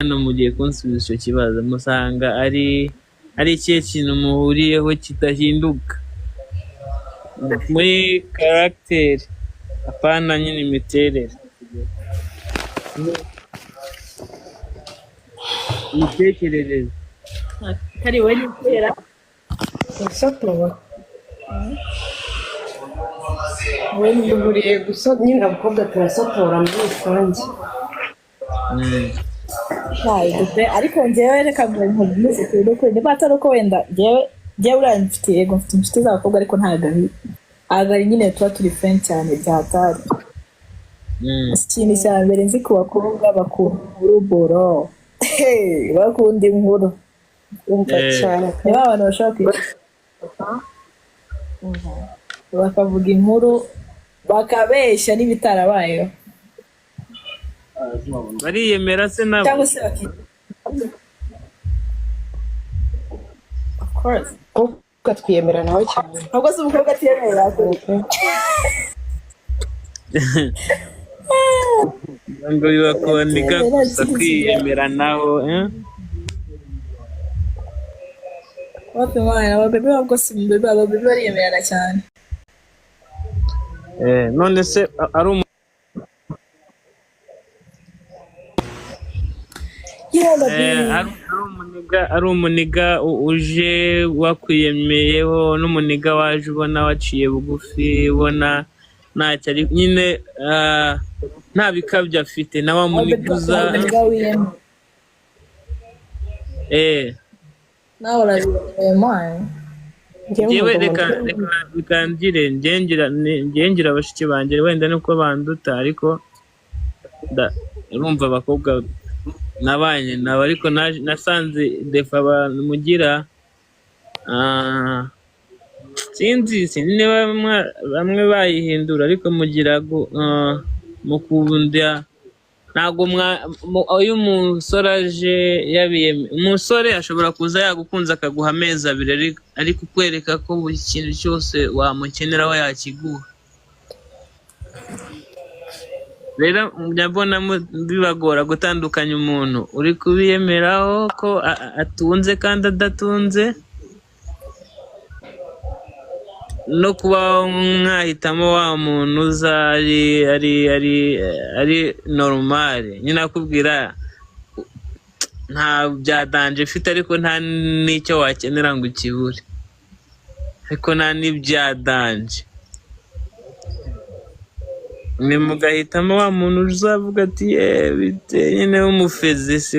hano mugiye kunsubiza icyo kibazo musanga ari ikihe kintu muhuriyeho kidahinduka muri karagiteri, apana nyine imiterere, imitekerereze. Kari wowe nitera gusatura wowe ntiburiye gusa nyine abakobwa turasatura muri rusange. ariko njyewe reka ngo nkomeze kuri niba atari uko wenda njyewe uriya mfite yego mfite inshuti z'abakobwa ariko ntabwo ari nyine tuba turi friend cyane byatari. Ikintu cya mbere nzi ku bakobwa bakunda uruboro bakunda inkuru cyane niba abantu bashobora bakavuga inkuru bakabeshya n'ibitarabayeho bariyemera se nabo cyangwa se kuko twiyemera nawe cyane ntabwo se umukobwa atiyemera ngo bibakundika gusa kwiyemera naho wapimana ababebe babwo si mbebe ababebe bariyemerana cyane. none se ari ari umuniga uje wakwiyemeyeho n'umuniga waje ubona waciye bugufi ubona ntacyo ari nyine nta bikabyo afite na wa muniguza nawe urabiyemeye njyewe reka bikangire ngira abashiki banjye wenda nuko banduta ariko urumva abakobwa nabanye nabo ariko nasanze defa mugira sinzi niba bamwe bayihindura ariko mugira mukunda ntabwo iyo umusore aje umusore ashobora kuza yagukunze akaguha amezi 2 ariko kukwereka ko buri kintu cyose wamukeneraho yakiguha. Rero ndabona bibagora gutandukanya umuntu uri kubiyemeraho ko atunze kandi adatunze no kuba mwahitamo wa muntu uza ari normal nyine akubwira nta byadanje ufite ariko nta n'icyo wakenera ngo ukibure ariko nta n'ibyadanje mugahitamo wa muntu uzavuga ati bite nyine w'umufezi se